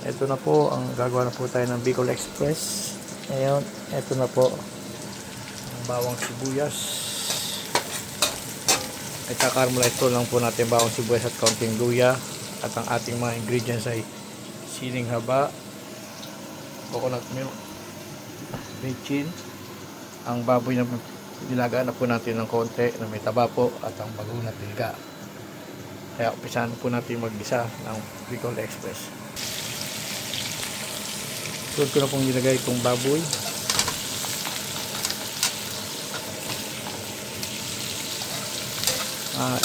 Ito na po, ang gagawa na po tayo ng Bicol Express. Ngayon, ito na po ang bawang sibuyas. Ita-caramelize ko lang po natin bawang sibuyas at kaunting luya. At ang ating mga ingredients ay siling haba, coconut milk, bechin, ang baboy na nilagaan na po natin ng konti na may taba po, at ang bagong na tilga. Kaya umpisahan po natin mag-isa ng Bicol Express. Sunod ko na pong nilagay itong baboy.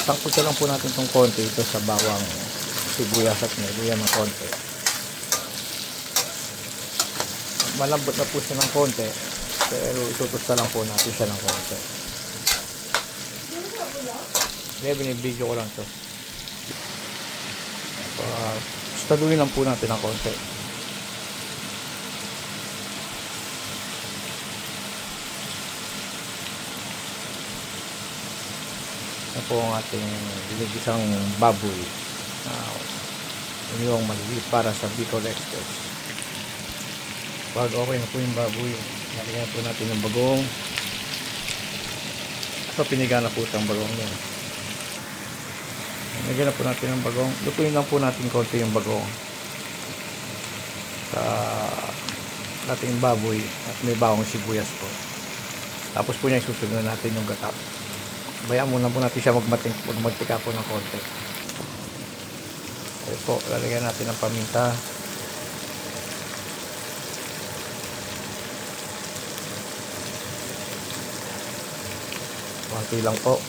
Tangkot lang po natin itong konti ito sa bawang sibuyas at luya ng konti. Malambot na po siya ng konti, pero itutusta lang po natin siya ng konti. Kaya binibidyo ko lang ito. Staduin lang po natin ng konti. Ito po ang ating ginigisang baboy. Iniwang maliliit para sa Bicol Express. Pag okay na po yung baboy, nalagyan na po natin yung bagong. So piniga na po itong bagong yun. Nalagyan na po natin yung bagong. Lutuin lang po natin konti yung bagong sa ating baboy at may bawang sibuyas po. Tapos po niya isusunod natin yung gata. Bayaan muna po natin siya magmatika po ng konti. Ito po, lalagyan natin ng paminta. Konti lang po.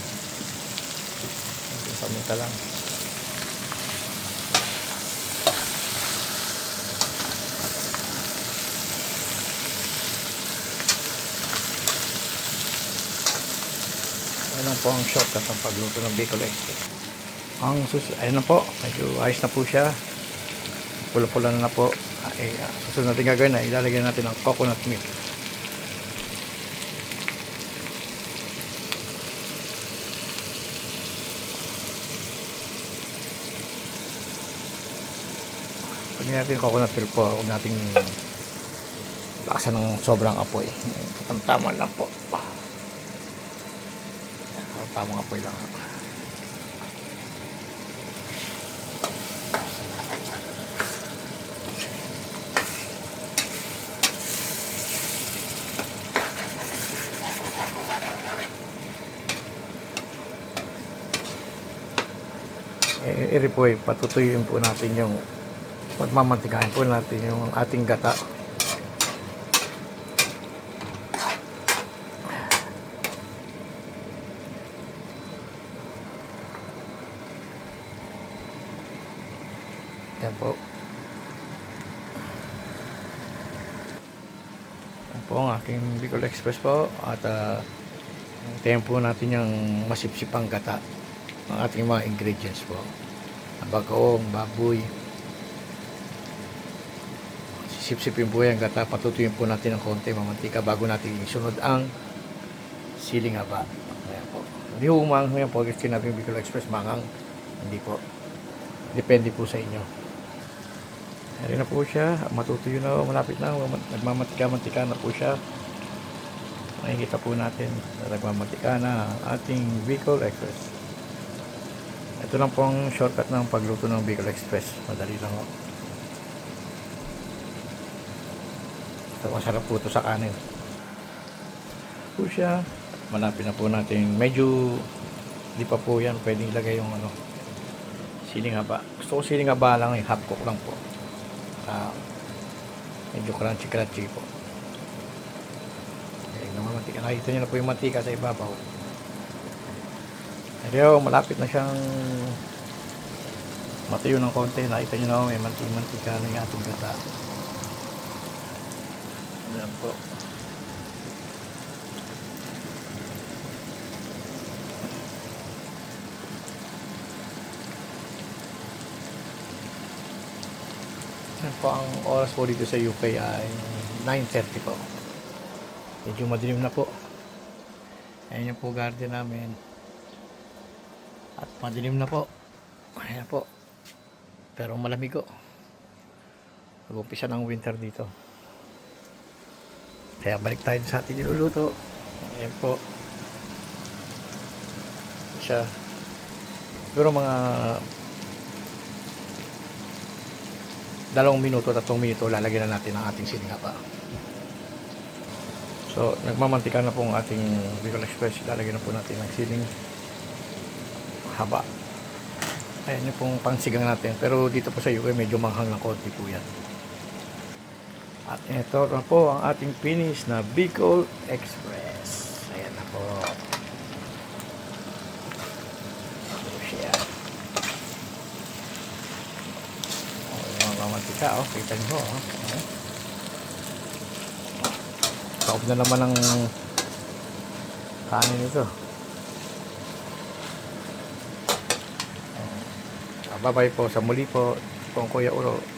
Paminta lang. Ayan po ang shortcut ng pagluto ng Bicol Express. Ayan na po, medyo ayos na po siya. Pula-pula na po. Susunod natin gagawin na ilalagay natin ang coconut milk. Pag natin coconut milk po, huwag natin lakasan ng sobrang apoy. Tama lang po. Tamang apoy lang. Iri po patutuyuin po natin yung pagmamantikain po natin yung ating gata. Yan po. Yan po ang aking Bicol Express po. At hintayin po natin yung masipsipang gata ng ating mga ingredients po. Bagoong, baboy. Sisipsipin po yung gata. Patutuyuin po natin ng konti mamantika bago natin isunod ang siling haba. Ayan po. Hindi po umangang yan po. Kasi natin Bicol Express mangang. Hindi po. Depende po sa inyo. Ayan na po siya, matutuyo na, malapit na, nagmamatika-mantika na po siya. Makikita po natin na nagmamatika na ang ating Bicol Express. Ito lang po ang shortcut ng pagluto ng Bicol Express. Madali lang po. Ito, masarap po ito sa kanin. Po siya, malapit na po natin. Medyo, di pa po yan, pwedeng ilagay yung siling haba. Gusto ko siling haba lang, half cook lang po. Medyo crunchy po. Mantika. Nakita nyo na po yung mantika sa ibabaw. Pero malapit na siyang matuyo ng konti. Nakita nyo na may mantika na yung ating gata. Ayan po. Yan po ang oras po dito sa UK ay 9:30 po. Medyo madilim na po. Ayan yung po garden namin. At madilim na po. Ayan po. Pero malamig po. Mag-umpisa ng winter dito. Kaya balik tayo sa ating niluluto. Ayan po. Siya. Siguro mga 2 minuto, 3 minuto, lalagyan na natin ang ating siling haba. So, nagmamantika na po ang ating Bicol Express. Lalagyan na po natin ang siling haba. Ayan yung pong pangsigang natin. Pero dito po sa UK, medyo manghang ng konti po yan. At ito na po ang ating finish na Bicol Express. Ayan na po. So, siya. Yung mga mantika, oh. Kita nyo, oh. Kaob na naman ng kanin ito. Bye-bye po sa muli po. Kung Kuya Uro.